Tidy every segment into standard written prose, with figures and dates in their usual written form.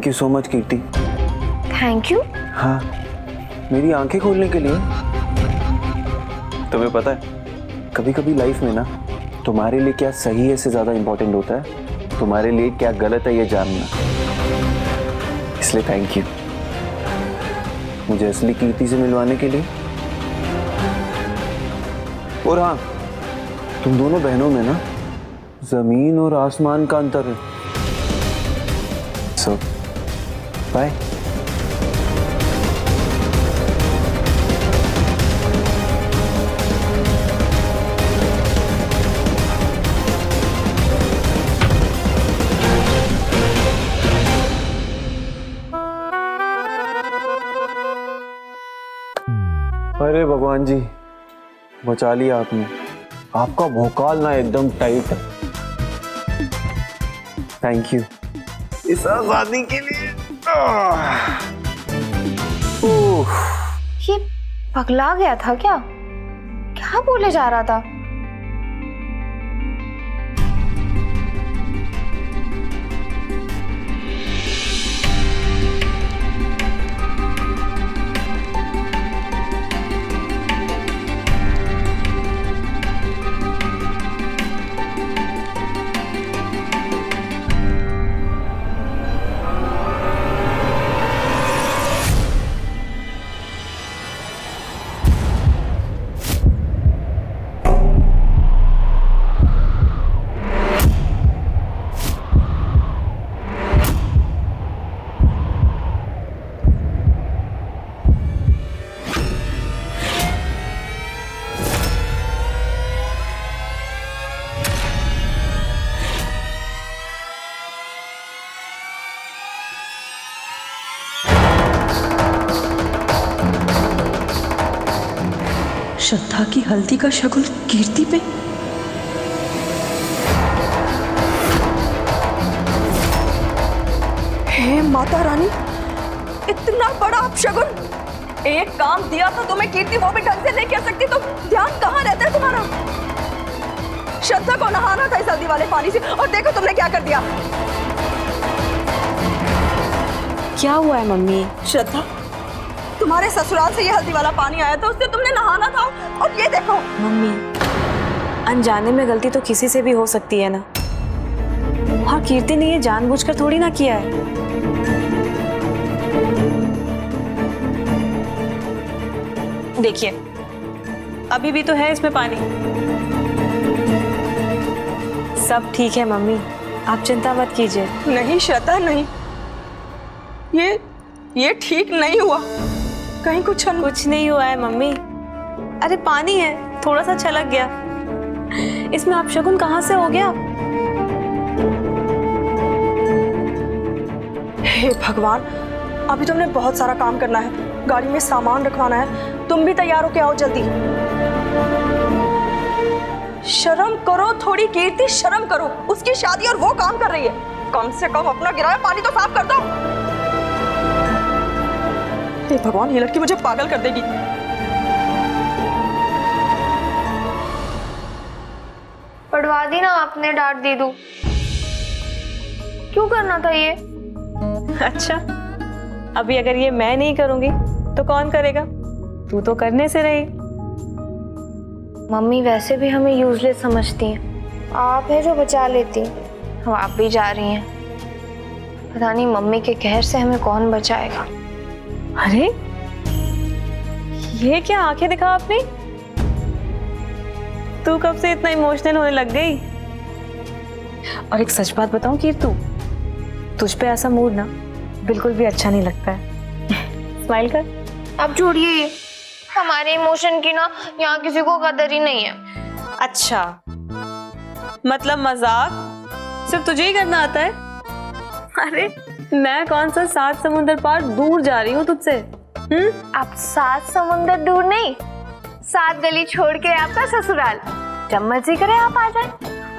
Thank you so much Kirti. Thank you? हाँ, मेरी आंखें खोलने के लिए। तुम्हें पता है, कभी कभी लाइफ में ना तुम्हारे लिए क्या सही है से ज्यादा इंपॉर्टेंट होता है तुम्हारे लिए क्या गलत है ये जानना। इसलिए थैंक यू मुझे असली कीर्ति से मिलवाने के लिए। और हाँ, तुम दोनों बहनों में ना जमीन और आसमान का अंतर है। सो बाय। अरे भगवान जी, बचा लिया आपने। आपका भोकाल ना एकदम टाइट है। थैंक यू इस आजादी के लिए। ये पगला गया था क्या? क्या बोले जा रहा था? श्रद्धा की हल्दी का शगुन कीर्ति पे। हे माता रानी, इतना बड़ा अपशगुन! एक काम दिया था तुम्हें कीर्ति, वो भी ढंग से नहीं कर सकती तो ध्यान कहाँ रहता है तुम्हारा? श्रद्धा को नहाना था इस हल्दी वाले पानी से, और देखो तुमने क्या कर दिया। क्या हुआ है मम्मी? श्रद्धा, तुम्हारे ससुराल से ये हल्दी वाला पानी आया था, उससे तुमने नहाना था, और ये देखो। मम्मी, अनजाने में गलती तो किसी से भी हो सकती है ना। और कीर्ति ने ये जानबूझकर थोड़ी ना किया है। देखिए, अभी भी तो है इसमें पानी। सब ठीक है मम्मी, आप चिंता मत कीजिए। नहीं श्रद्धा, नहीं, ये ठीक नहीं हुआ। कहीं कुछ नहीं हुआ है मम्मी। अरे पानी है, थोड़ा सा छलक गया। इसमें अपशगुन कहाँ से हो गया? हे भगवान, अभी तुमने बहुत सारा काम करना है, गाड़ी में सामान रखवाना है। तुम भी तैयार होके आओ जल्दी। शर्म करो थोड़ी कीर्ति, शर्म करो। उसकी शादी और वो काम कर रही है। कम से कम अपना गिराया पानी तो साफ कर दो। हे भगवान, ये लड़की मुझे पागल कर देगी। पढ़वा दी ना आपने, डांट दे दूं। क्यों करना था ये? अच्छा, अभी अगर ये मैं नहीं करूंगी तो कौन करेगा? तू तो करने से रही। मम्मी वैसे भी हमें यूजलेस समझती हैं। आप है जो बचा लेती। अब आप भी जा रही हैं। पता नहीं मम्मी के कहर से हमें कौन बचाएगा। अरे ये क्या आंखें दिखा आपने? तू कब से इतना इमोशनल होने लग गई? और एक सच बात बताऊं कीर्तु, तुझ पे ऐसा मूड ना बिल्कुल भी अच्छा नहीं लगता है। स्माइल कर। अब छोड़िए ये, हमारे इमोशन की ना यहाँ किसी को कदर ही नहीं है। अच्छा, मतलब मजाक सिर्फ तुझे ही करना आता है? अरे मैं कौन सा 7 समुंदर पार दूर जा रही हूँ तुझसे। आप 7 समुंदर दूर नहीं, 7 गली छोड़ के आपका ससुराल। जब मर्जी करे आप आ जाए,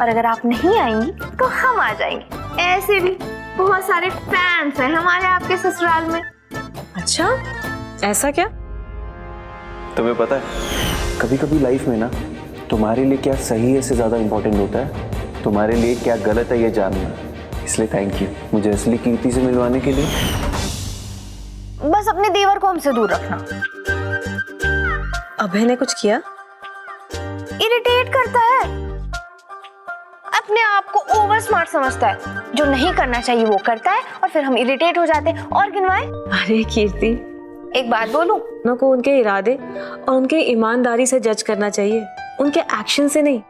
और अगर आप नहीं आएंगी तो हम आ जाएंगे। ऐसे भी बहुत सारे फैंस हैं हमारे आपके ससुराल में। अच्छा, ऐसा क्या? तुम्हें पता है, कभी कभी लाइफ में ना तुम्हारे लिए क्या सही है से ज्यादा इंपॉर्टेंट होता है तुम्हारे लिए क्या गलत है ये जानना। इसलिए थैंक यू मुझे असली कीर्ति से मिलवाने के लिए। बस अपने देवर को हमसे दूर रखना। अभय ने कुछ किया? इरिटेट करता है, अपने आप को ओवर स्मार्ट समझता है, जो नहीं करना चाहिए वो करता है और फिर हम इरिटेट हो जाते हैं। और गिनवाए? अरे कीर्ति, एक बात बोलूं, को उनके इरादे और उनके ईमानदारी से जज करना चाहिए, उनके एक्शन से नहीं।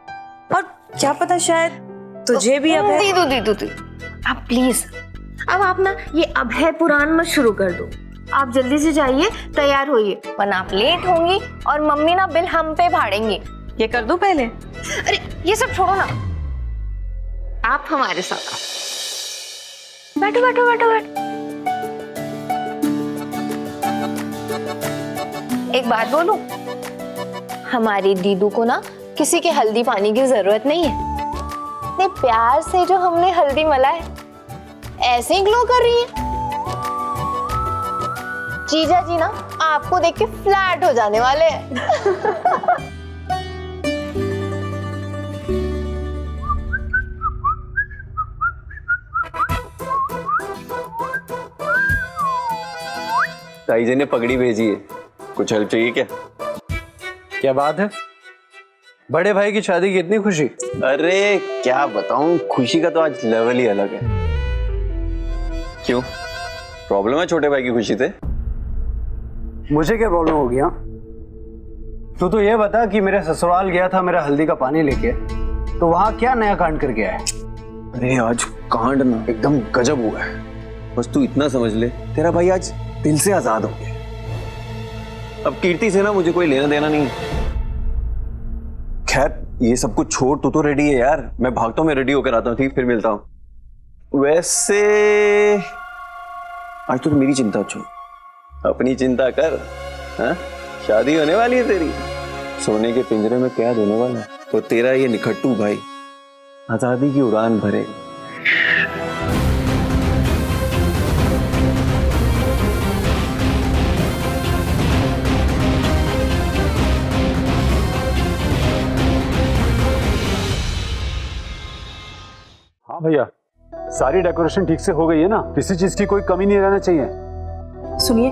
और क्या पता शायद तुझे भी अभय। दीदू आप प्लीज, अब आप ना ये अभय पुराण मत शुरू कर दो। आप जल्दी से जाइए, तैयार होइए, वरना आप लेट होंगी और मम्मी ना बिल हम पे फाड़ेंगी। ये कर दूं पहले? अरे ये सब छोड़ो ना, आप हमारे साथ बैठो बैठो बैठो बैठो। एक बात बोलूं, हमारी दीदू को ना किसी के हल्दी पानी की जरूरत नहीं है। इतने प्यार से जो हमने हल्दी मला है, ऐसे ही ग्लो कर रही है। जीजा जी ना आपको देख के फ्लैट हो जाने वाले हैं। ताई जी ने पगड़ी भेजी है, कुछ हेल्प चाहिए क्या? क्या बात है, बड़े भाई की शादी की इतनी खुशी? अरे क्या बताऊं, खुशी का तो आज लेवल ही अलग है। क्यों, प्रॉब्लम है छोटे भाई की खुशी से? मुझे क्या प्रॉब्लम हो गया? तू तो ये बता कि मेरे ससुराल गया था मेरा हल्दी का पानी लेके, तो वहां क्या नया कांड कर गया है? अरे आज कांड ना एकदम गजब हुआ है। बस तू इतना समझ ले, तेरा भाई आज दिल से आजाद हो गया। अब कीर्ति से ना मुझे कोई लेना देना नहीं। खैर ये सब कुछ छोड़, तू तो रेडी है यार, मैं भागता हूँ, मैं रेडी होकर आता हूँ, ठीक? फिर मिलता हूँ। वैसे आज तो मेरी चिंता छोड़, अपनी चिंता कर। हाँ, शादी होने वाली है तेरी, सोने के पिंजरे में कैद होने वाला है, तो तेरा ये निखट्टू भाई आजादी की उड़ान भरे। हाँ भैया, सारी डेकोरेशन ठीक से हो गई है ना? किसी चीज की कोई कमी नहीं रहना चाहिए। सुनिए,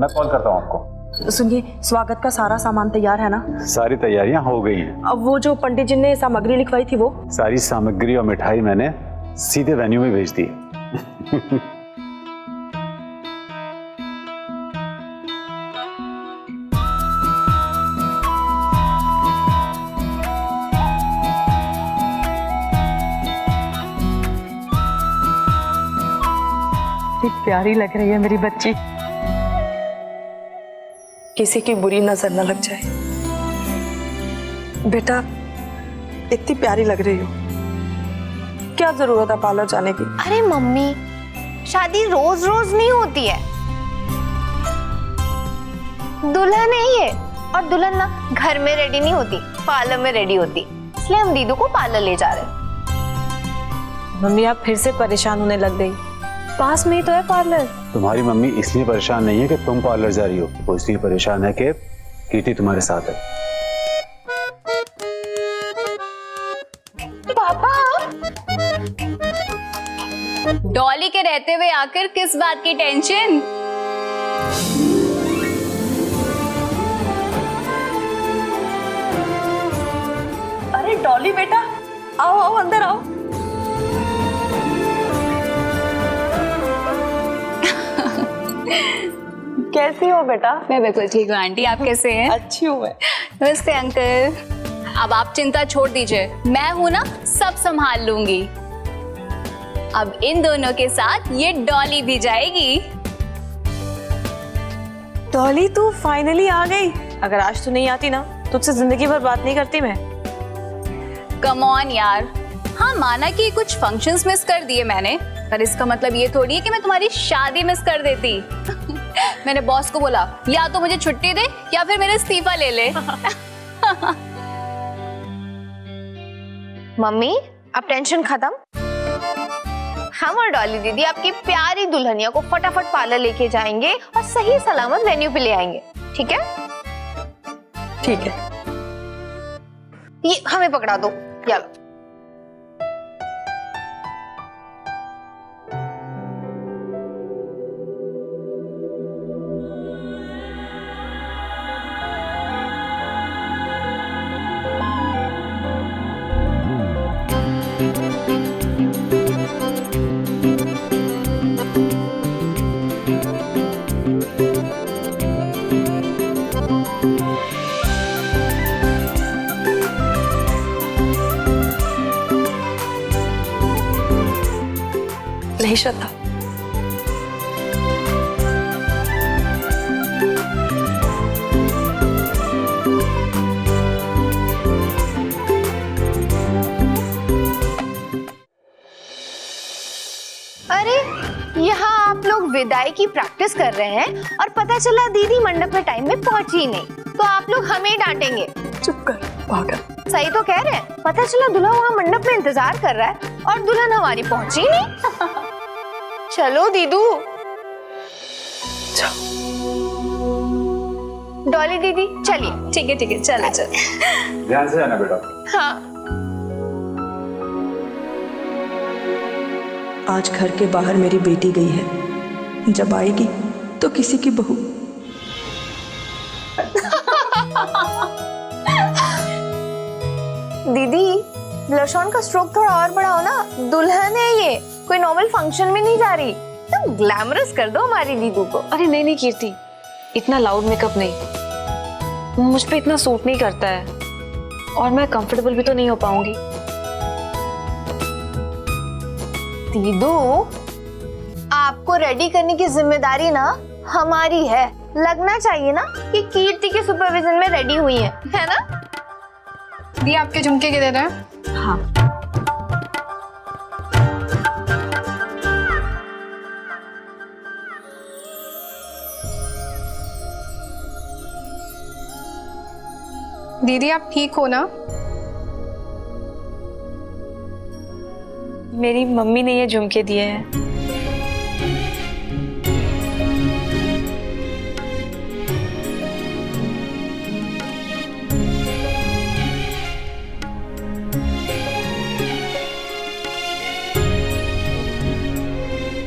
मैं कॉल करता हूँ आपको। सुनिए, स्वागत का सारा सामान तैयार है ना? सारी तैयारियां हो गई हैं। अब वो जो पंडित जी ने सामग्री लिखवाई थी, वो सारी सामग्री और मिठाई मैंने सीधे वेन्यू में भेज दी। कितनी प्यारी लग रही है मेरी बच्ची। किसी की बुरी नजर न लग जाए। बेटा, इतनी प्यारी लग रही हो, क्या जरूरत है पार्लर जाने की? अरे मम्मी, शादी रोज रोज नहीं होती है, दुल्हन है ये, और दुल्हन ना घर में रेडी नहीं होती, पार्लर में रेडी होती। इसलिए हम दीदू को पार्लर ले जा रहे हैं। मम्मी आप फिर से परेशान होने लग गई, पास में ही तो है पार्लर। तुम्हारी मम्मी इसलिए परेशान नहीं है कि तुम पार्लर जा रही हो, वो इसलिए परेशान है कि कीर्ति तुम्हारे साथ है। पापा, डॉली के रहते हुए आकर किस बात की टेंशन? अरे डॉली बेटा, आओ आओ अंदर आओ। कैसी हो बेटा? मैं बिल्कुल ठीक हूँ आंटी, आप कैसे हैं? अच्छी हूँ मैं। नमस्ते अंकल। अब आप चिंता छोड़ दीजिए, मैं हूं ना, सब संभाल लूंगी। अब इन दोनों के साथ ये डॉली भी जाएगी। डॉली तू फाइनली आ गई। अगर आज तू नहीं आती ना, तुझसे जिंदगी भर बात नहीं करती मैं। कम ऑन यार। हाँ माना कि कुछ फंक्शंस मिस कर दिए मैंने, पर इसका मतलब ये थोड़ी है कि मैं तुम्हारी शादी मिस कर देती। मैंने बॉस को बोला या तो मुझे छुट्टी दे या फिर मेरा इस्तीफा ले ले। मम्मी अब टेंशन खत्म। हम और डॉली दीदी आपकी प्यारी दुल्हनिया को फटाफट पार्लर लेके जाएंगे और सही सलामत वेन्यू पे ले आएंगे, ठीक है? ठीक है। ये हमें पकड़ा दो, चलो। श्रद्धा। अरे यहाँ आप लोग विदाई की प्रैक्टिस कर रहे हैं और पता चला दीदी मंडप में टाइम में पहुंची नहीं, तो आप लोग हमें डांटेंगे। चुप कर पागल। सही तो कह रहे हैं, पता चला दूल्हा वहाँ मंडप में इंतजार कर रहा है और दुल्हन हमारी पहुंची नहीं। चलो दीदू। डॉली दीदी चलिए। ठीक है चलो चलो। ध्यान से जाना बेटा। हाँ। आज घर के बाहर मेरी बेटी गई है, जब आएगी तो किसी की बहू। दीदी ब्लश ऑन का स्ट्रोक थोड़ा और बढ़ाओ ना, दुल्हन है ये, कोई नॉर्मल फंक्शन में नहीं जा रही। तुम ग्लैमरस कर दो हमारी दीदू को। अरे नहीं कीर्ति, इतना लाउड मेकअप नहीं, मुझ पे इतना सूट नहीं करता है और मैं कंफर्टेबल भी तो नहीं हो पाऊंगी। दीदू आपको रेडी करने की जिम्मेदारी ना हमारी है, लगना चाहिए ना कि कीर्ति के सुपरविजन में रेडी हुई है ना? दी आपके झुमके किधर हैं? हाँ दीदी आप ठीक हो ना? मेरी मम्मी ने ये झुमके दिए हैं।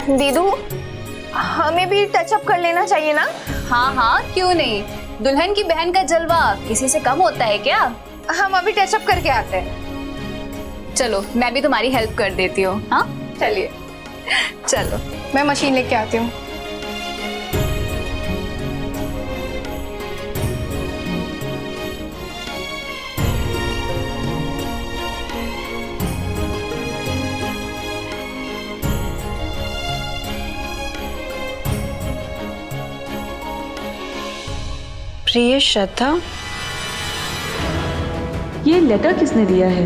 दीदू हमें भी टचअप कर लेना चाहिए ना? हाँ क्यों नहीं, दुल्हन की बहन का जलवा किसी से कम होता है क्या? हम अभी टचअप करके आते हैं। चलो मैं भी तुम्हारी हेल्प कर देती हूँ। हाँ चलिए। चलो। मैं मशीन लेके आती हूँ। प्रिय श्रद्धा, ये लेटर किसने दिया है?